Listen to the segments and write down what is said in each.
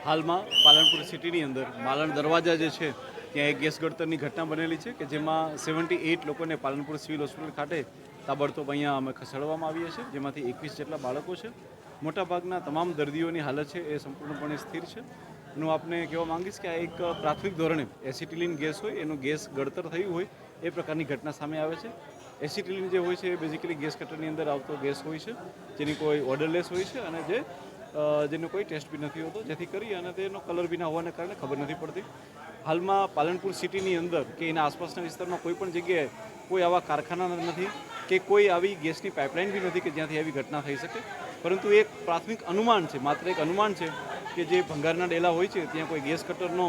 હાલમાં પાલનપુર સિટીની અંદર માલણ દરવાજા જે છે ત્યાં એક ગેસ ગળતરની ઘટના બનેલી છે કે જેમાં 78 લોકોને પાલનપુર સિવિલ હોસ્પિટલ ખાતે તાબડતોબ અહીંયા અમે ખસેડવામાં આવીએ છીએ, જેમાંથી 21 જેટલા બાળકો છે. મોટાભાગના તમામ દર્દીઓની હાલત છે એ સંપૂર્ણપણે સ્થિર છે. હું આપને કહેવા માંગીશ કે આ એક પ્રાથમિક ધોરણે એસિટિલિન ગેસ હોય એનું ગેસ ગળતર થયું હોય એ પ્રકારની ઘટના સામે આવે છે. એસિટિલિન જે હોય છે એ બેઝિકલી ગેસ કટરની અંદર આવતો ગેસ હોય છે, જેની કોઈ ઓર્ડરલેસ હોય છે અને જેનો કોઈ ટેસ્ટ બી નથી હોતો, જેથી કરી અને તેનો કલર બી ના હોવાને કારણે ખબર નથી પડતી. હાલમાં પાલનપુર સિટીની અંદર કે એના આસપાસના વિસ્તારમાં કોઈ પણ જગ્યાએ કોઈ આવા કારખાના નથી કે કોઈ આવી ગેસની પાઇપલાઇન બી નથી કે જ્યાંથી આવી ઘટના થઈ શકે. પરંતુ એક પ્રાથમિક અનુમાન છે, માત્ર એક અનુમાન છે કે જે ભંગારના ડેલા હોય છે ત્યાં કોઈ ગેસ કટરનો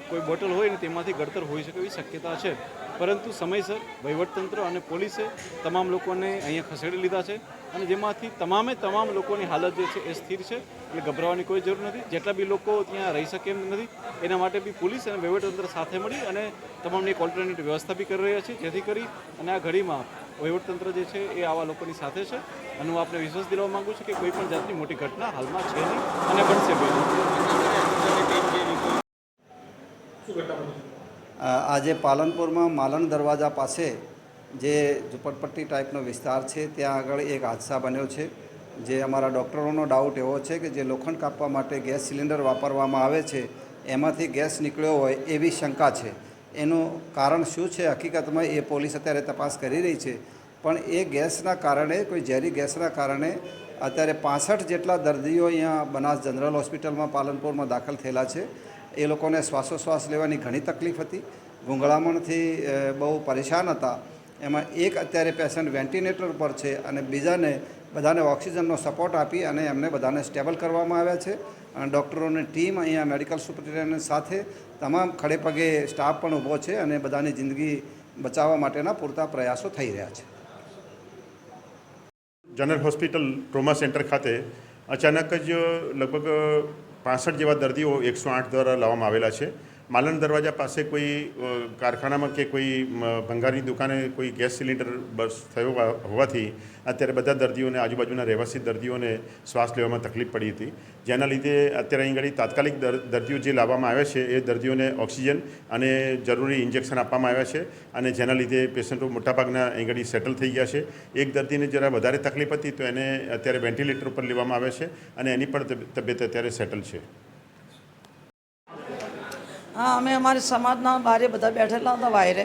કોઈ બોટલ હોય ને તેમાંથી ગળતર હોઈ શકે એવી શક્યતા છે. પરંતુ સમયસર વહીવટતંત્ર અને પોલીસે તમામ લોકોને અહીંયા ખસેડી લીધા છે અને જેમાંથી તમામ લોકોની હાલત જે છે એ સ્થિર છે, એટલે ગભરાવાની કોઈ જરૂર નથી. જેટલા બી લોકો ત્યાં રહી શકે એમ નથી એના માટે બી પોલીસ અને વહીવટતંત્ર સાથે મળી અને તમામની એક ઓલ્ટરનેટિવ વ્યવસ્થા બી કરી રહ્યા છે, જેથી કરી અને આ ઘડીમાં વહીવટતંત્ર જે છે એ આવા લોકોની સાથે છે. અને હું આપને વિશ્વાસ દિલાવવા માગું છું કે કોઈ પણ જાતની મોટી ઘટના હાલમાં છે નહીં અને બનશે બી નહીં. આજે પાલનપુરમાં માલણ દરવાજા પાસે જે ઝુંપડપટ્ટી ટાઈપનો વિસ્તાર છે ત્યાં આગળ એક હાદસા બન્યો છે. જે અમારા ડૉક્ટરોનો ડાઉટ એવો છે કે જે લોખંડ કાપવા માટે ગેસ સિલિન્ડર વાપરવામાં આવે છે એમાંથી ગેસ નીકળ્યો હોય એવી શંકા છે. એનું કારણ શું છે હકીકતમાં એ પોલીસ અત્યારે તપાસ કરી રહી છે. પણ એ ગેસના કારણે, કોઈ ઝેરી ગેસના કારણે અત્યારે 65 જેટલા દર્દીઓ અહીંયા બનાસ જનરલ હોસ્પિટલમાં પાલનપુરમાં દાખલ થયેલા છે. એ લોકોને શ્વાસોશ્વાસ લેવાની ઘણી તકલીફ હતી, ગૂંગળામણથી બહુ પરેશાન હતા. એમાં એક અત્યારે પેશન્ટ વેન્ટિલેટર પર છે અને બધાને ઓક્સિજનનો સપોર્ટ આપી અને એમને બધાને સ્ટેબલ કરવામાં આવ્યા છે. અને ડૉક્ટરોની ટીમ અહીંયા મેડિકલ સુપરિન્ટેન્ડન્ટ સાથે તમામ ખડે પગે સ્ટાફ પણ ઊભો છે અને બધાની જિંદગી બચાવવા માટેના પૂરતા પ્રયાસો થઈ રહ્યા છે. જનરલ હોસ્પિટલ ટ્રોમા સેન્ટર ખાતે અચાનક જ લગભગ 65 જેવા દર્દીઓ 108 દ્વારા લાવવામાં આવેલા છે. માલણ દરવાજા પાસે કોઈ કારખાનામાં કે કોઈ ભંગારની દુકાને કોઈ ગેસ સિલિન્ડર બસ થયો હોવાથી અત્યારે બધા દર્દીઓને, આજુબાજુના રહેવાસી દર્દીઓને શ્વાસ લેવામાં તકલીફ પડી હતી. જેના લીધે અત્યારે અહીં આગળ તાત્કાલિક દર્દીઓ જે લાવવામાં આવ્યા છે એ દર્દીઓને ઓક્સિજન અને જરૂરી ઇન્જેક્શન આપવામાં આવ્યા છે અને જેના લીધે પેશન્ટો મોટાભાગના અહીં આગળ સેટલ થઈ ગયા છે. એક દર્દીને જરા વધારે તકલીફ હતી તો એને અત્યારે વેન્ટિલેટર ઉપર લેવામાં આવે છે અને એની પણ તબિયત અત્યારે સેટલ છે. હા, અમે અમારી સમાજના બારે બધા બેઠેલા હતા વાયરે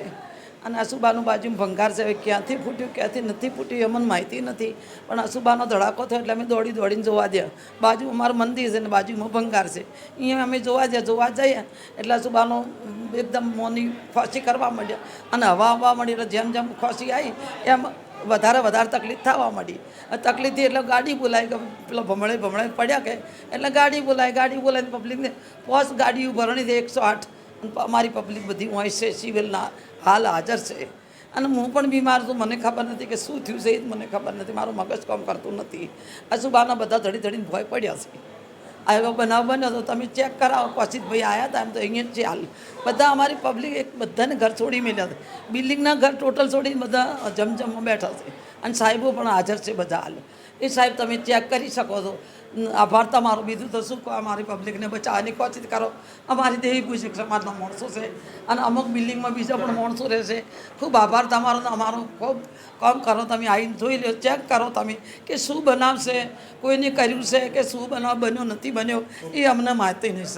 અને અસુબાનું બાજુમાં ભંગાર છે. ક્યાંથી ફૂટ્યું ક્યાંથી નથી ફૂટ્યું એ મને માહિતી નથી, પણ અસુબાનો ધડાકો થયો એટલે અમે દોડીને જોવા દે. બાજુ અમારું મંદિર છે ને બાજુમાં ભંગાર છે. અહીંયા અમે જોવા જઈએ એટલે અસુબાનો એકદમ મોની ખોસી કરવા માંડ્યા અને હવા માંડી. એટલે જેમ જેમ ખોસી આવી એમ વધારે તકલીફ થવા માંડી. તકલીફથી એટલે ગાડી બોલાવી, પેલો ભમણે પડ્યા કે એટલે ગાડી બોલાવીને પબ્લિકને પોસ્ટ ગાડી ભરણી છે 108. અમારી પબ્લિક બધી હોય છે, સિવિલના હાલ હાજર છે. અને હું પણ બીમાર છું, મને ખબર નથી કે શું થયું છે એ જ મને ખબર નથી. મારું મગજ કામ કરતું નથી. અસુબાના બધા ધડીને ભોય પડ્યા છે. આવ્યો બનાવ બન્યો તો તમે ચેક કરાવો. કૌશિકભાઈ આવ્યા હતા એમ તો અહીંયા જ છે હાલ. બધા અમારી પબ્લિક એક બધાને ઘર છોડી મેળ્યા હતા. બિલ્ડિંગના ઘર ટોટલ છોડીને બધા જમજમમાં બેઠા છે અને સાહેબો પણ હાજર છે બધા હાલ. એ સાહેબ તમે ચેક કરી શકો છો. આભાર તમારો. બીજું તો શું કહો, અમારી પબ્લિકને બચાવવાની કોશિશ કરો. અમારી દેવી પૂજક સમાજના માણસો છે અને અમુક બિલ્ડિંગમાં બીજા પણ માણસો રહેશે. ખૂબ આભાર તમારો. અમારો ખૂબ કામ કરો. તમે આવીને જોઈ લો, ચેક કરો તમે કે શું બનાવશે, કોઈને કર્યું છે કે શું બનાવ બન્યો નથી બન્યો એ અમને માહિતી નહીં.